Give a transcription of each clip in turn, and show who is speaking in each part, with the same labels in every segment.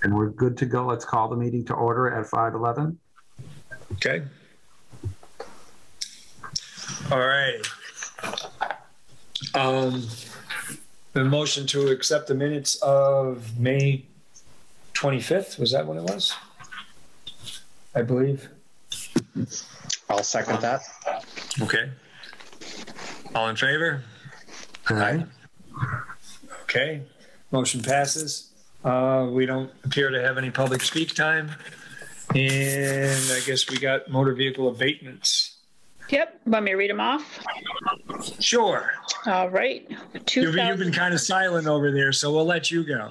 Speaker 1: And we're good to go. Let's call the meeting to order at 5:11.
Speaker 2: Okay. All right. The motion to accept the minutes of May 25th, was that what it was? I believe.
Speaker 3: I'll second that.
Speaker 2: Okay. All in favor?
Speaker 1: Aye.
Speaker 2: Okay. Motion passes. We don't appear to have any public speak time. And I guess we got motor vehicle abatements.
Speaker 4: Yep. Want me to read them off?
Speaker 2: Sure.
Speaker 4: All right.
Speaker 2: You've been kind of silent over there, so we'll let you go.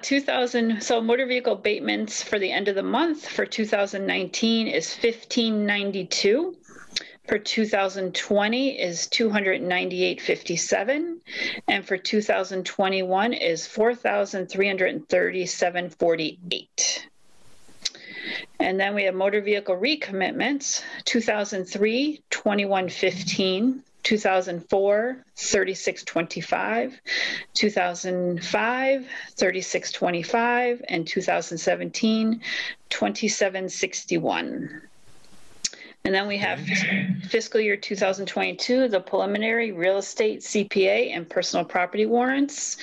Speaker 4: 2000. So motor vehicle abatements for the end of the month for 2019 is $1,592. For 2020 is $298.57, and for 2021 is $4,337.48. And then we have motor vehicle recommitments: 2003, $21.15. 2004, $36.25, 2005, $36.25, and 2017, $27.61. And then we have fiscal year 2022, the preliminary real estate CPA and personal property warrants.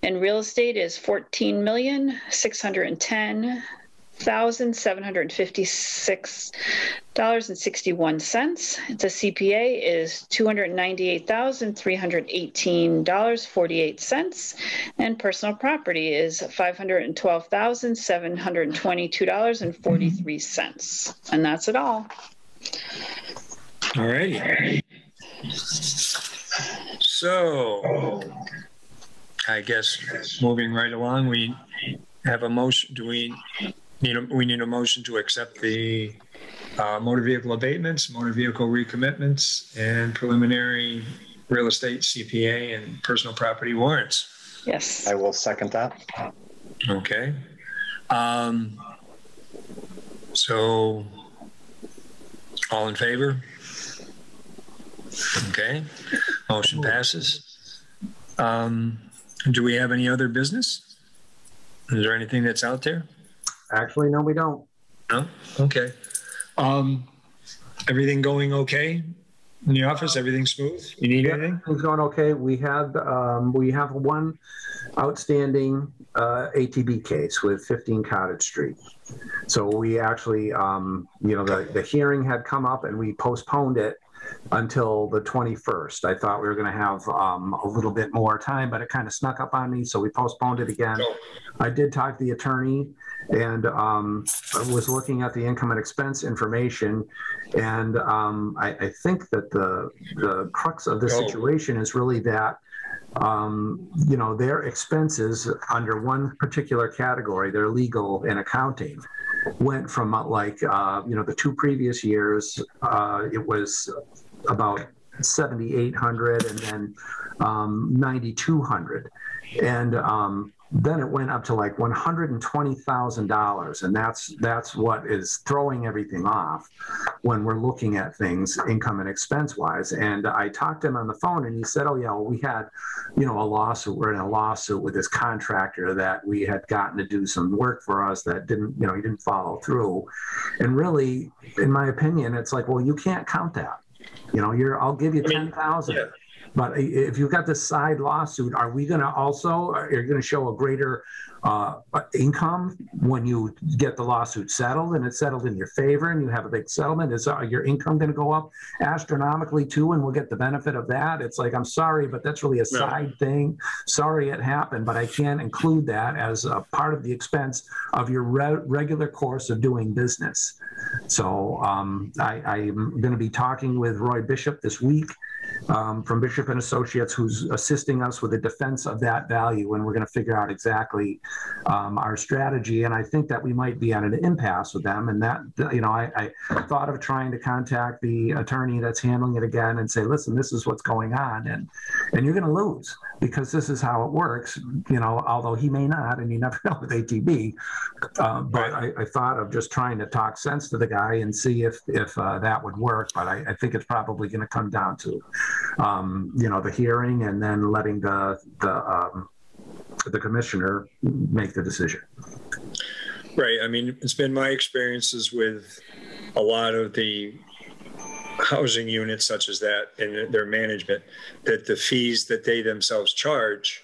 Speaker 4: And real estate is $14,610,756.61. The CPA is $298,318.48. And personal property is $512,722.43. And that's it all.
Speaker 2: All righty. So, I guess moving right along, we have a motion. Do we need a motion to accept the motor vehicle abatements, motor vehicle recommitments, and preliminary real estate CPA and personal property warrants?
Speaker 4: Yes.
Speaker 3: I will second that.
Speaker 2: Okay. So, all in favor? Okay. Motion passes. Do we have any other business? Is there anything that's out there?
Speaker 1: Actually, no, we don't.
Speaker 2: No? Okay. Everything going okay in the office? Everything smooth? You need anything?
Speaker 1: Everything's going okay. We have one outstanding ATB case with 15 Cottage Street. So we actually, the hearing had come up and we postponed it until the 21st. I thought we were going to have a little bit more time, but it kind of snuck up on me, so we postponed it again. I did talk to the attorney, and I was looking at the income and expense information, and I think that the crux of the situation is really that their expenses under one particular category, their legal and accounting, went from the 2 previous years, it was about 7,800 and then 9,200. And then it went up to like $120,000. And that's what is throwing everything off when we're looking at things income and expense wise. And I talked to him on the phone and he said, oh yeah, well, we had, a lawsuit. We're in a lawsuit with this contractor that we had gotten to do some work for us that didn't, he didn't follow through. And really, in my opinion, it's like, well, you can't count that. I'll give you 10,000. Yeah. But if you've got this side lawsuit, are we going to are you going to show a greater income when you get the lawsuit settled and it's settled in your favor and you have a big settlement? Is your income going to go up astronomically too, and we'll get the benefit of that? It's like, I'm sorry, but that's really a side thing. Sorry it happened, but I can't include that as a part of the expense of your regular course of doing business. So I'm going to be talking with Roy Bishop this week from Bishop and Associates, who's assisting us with the defense of that value, and we're going to figure out exactly our strategy. And I think that we might be at an impasse with them. And that, I thought of trying to contact the attorney that's handling it again and say, listen, this is what's going on, and you're going to lose because this is how it works. Although he may not, and you never know with ATB. But I thought of just trying to talk sense to the guy and see if that would work. But I think it's probably going to come down to the hearing and then letting the the commissioner make the decision.
Speaker 2: Right. I mean, it's been my experiences with a lot of the housing units such as that and their management, that the fees that they themselves charge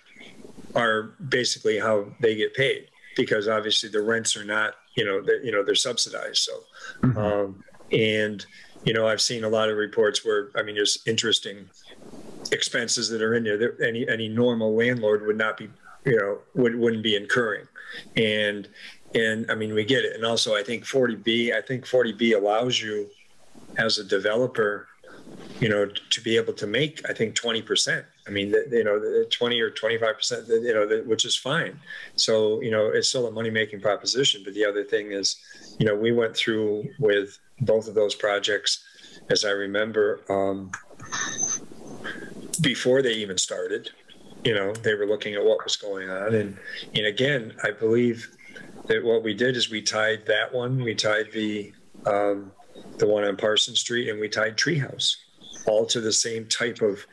Speaker 2: are basically how they get paid, because obviously the rents are not, they're subsidized. So, and, I've seen a lot of reports where, I mean, there's interesting expenses that are in there that any normal landlord would not be, wouldn't be incurring. And I mean, we get it. And also I think 40B allows you as a developer, to be able to make, I think 20%. I mean, 20 or 25%, which is fine. So, it's still a money-making proposition. But the other thing is, we went through with both of those projects, as I remember, before they even started, they were looking at what was going on. And again, I believe that what we did is we tied that one, we tied the one on Parsons Street, and we tied Treehouse all to the same type of,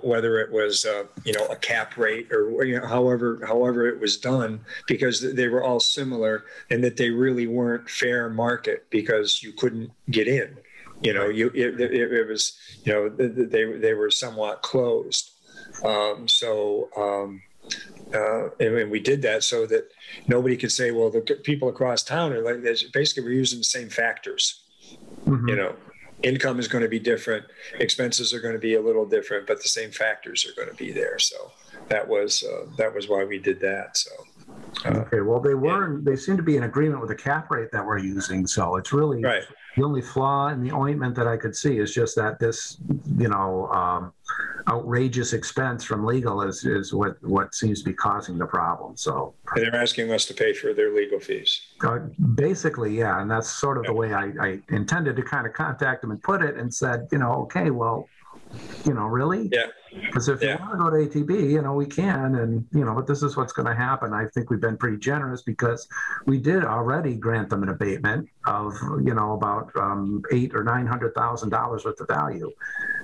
Speaker 2: whether it was, a cap rate or, however it was done, because they were all similar, and that they really weren't fair market because you couldn't get in. It was, they were somewhat closed. And we did that so that nobody could say, well, the people across town are like, basically we're using the same factors. Income is going to be different, expenses are going to be a little different, but the same factors are going to be there. So that was why we did that. So
Speaker 1: okay, well, they seem to be in agreement with the cap rate that we're using. So it's really
Speaker 2: right.
Speaker 1: The only flaw in the ointment that I could see is just that this, outrageous expense from legal is what seems to be causing the problem. So
Speaker 2: and they're asking us to pay for their legal fees.
Speaker 1: Basically, yeah, and that's sort of the way I intended to kind of contact them and put it, and said, okay, well, really?
Speaker 2: Yeah.
Speaker 1: Because if you want to go to ATB, we can, and but this is what's going to happen. I think we've been pretty generous because we did already grant them an abatement of about $800,000 or $900,000 worth of value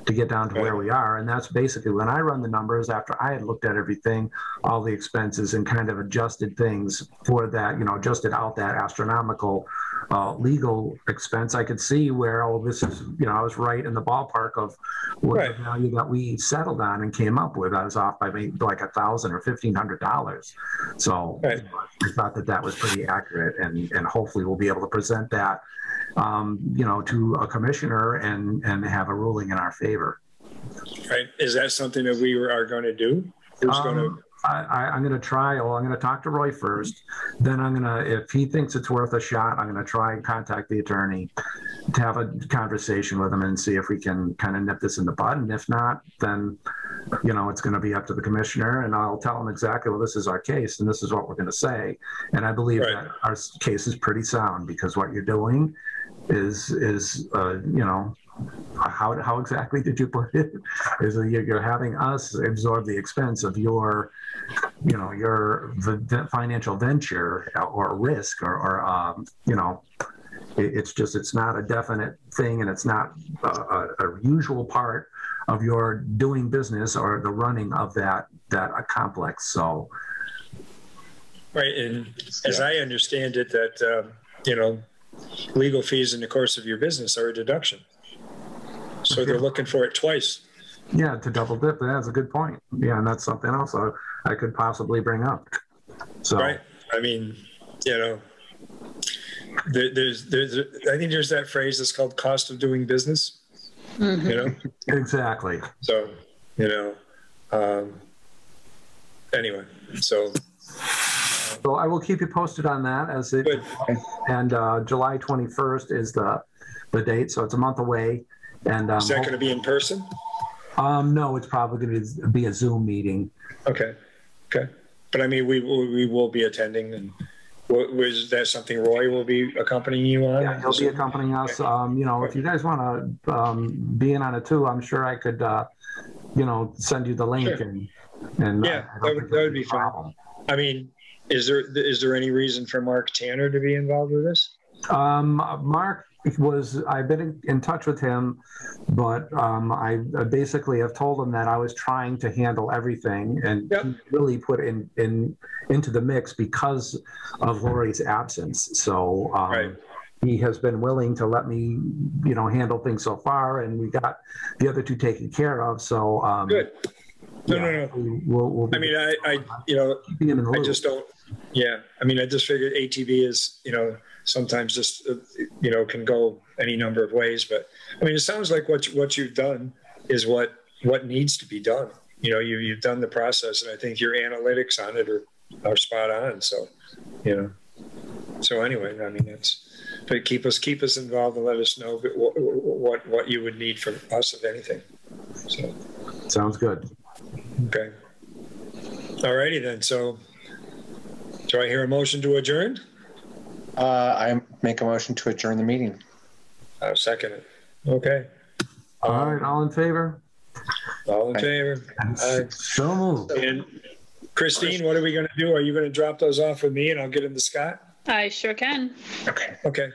Speaker 1: to get down to where we are, and that's basically when I run the numbers after I had looked at everything, all the expenses, and kind of adjusted things for that. Adjusted out that astronomical legal expense. I could see where this is. I was right in the ballpark of what the value that we settled on and came up with. I was off by maybe like $1,000 or $1,500. So I thought that was pretty accurate, and hopefully we'll be able to present that, to a commissioner and have a ruling in our favor.
Speaker 2: Right. Is that something that we are going to do? Who's going to?
Speaker 1: I'm going to try. Well, I'm going to talk to Roy first. Then I'm going to, if he thinks it's worth a shot, I'm going to try and contact the attorney to have a conversation with him and see if we can kind of nip this in the bud. And if not, then, it's going to be up to the commissioner, and I'll tell him exactly, well, this is our case and this is what we're going to say. And I believe that our case is pretty sound, because what you're doing is how exactly did you put it? Is you're having us absorb the expense of your financial venture or risk or it's not a definite thing, and it's not a usual part of your doing business or the running of that complex. So,
Speaker 2: right, and as I understand it, that legal fees in the course of your business are a deduction. So they're looking for it twice.
Speaker 1: Yeah, to double dip. That's a good point. Yeah, and that's something else I could possibly bring up. So,
Speaker 2: right. I mean, there's I think there's that phrase that's called cost of doing business.
Speaker 4: Mm-hmm.
Speaker 1: Exactly.
Speaker 2: So, anyway, so
Speaker 1: I will keep you posted on that as it.
Speaker 2: Good.
Speaker 1: And July 21st is the date, so it's a month away. And
Speaker 2: is that going to be in person?
Speaker 1: No, it's probably going to be a Zoom meeting.
Speaker 2: Okay. But I mean, we will be attending, and was that something Roy will be accompanying you on?
Speaker 1: Yeah, he'll be accompanying us. If you guys want to be in on it too, I'm sure I could, send you the link. Sure. And
Speaker 2: yeah, that would be fine. I mean, is there any reason for Mark Tanner to be involved with this?
Speaker 1: Mark I've been in touch with him, but I basically have told him that I was trying to handle everything, and
Speaker 2: Yep.
Speaker 1: he really put into the mix because of Lori's absence. So
Speaker 2: Right.
Speaker 1: he has been willing to let me, handle things so far, and we got the other two taken care of. So
Speaker 2: Good. No,
Speaker 1: yeah,
Speaker 2: no.
Speaker 1: We'll
Speaker 2: I mean, I
Speaker 1: keeping him in the
Speaker 2: I
Speaker 1: loop.
Speaker 2: just don't, yeah. I mean, I just figured ATV is, sometimes just, can go any number of ways. But I mean, it sounds like what you've done is what needs to be done. You've done the process, and I think your analytics on it are spot on. So, so anyway, I mean, but keep us involved and let us know what you would need from us, if anything. So.
Speaker 1: Sounds good.
Speaker 2: Okay. All righty then. So do I hear a motion to adjourn?
Speaker 3: I make a motion to adjourn the meeting.
Speaker 2: I'll second it. Okay.
Speaker 1: All right, all in favor?
Speaker 2: All in favor? Aye.
Speaker 1: So moved.
Speaker 2: And Christine, what are we going to do? Are you going to drop those off with me and I'll get them to Scott?
Speaker 4: I sure can.
Speaker 3: Okay.
Speaker 2: Okay.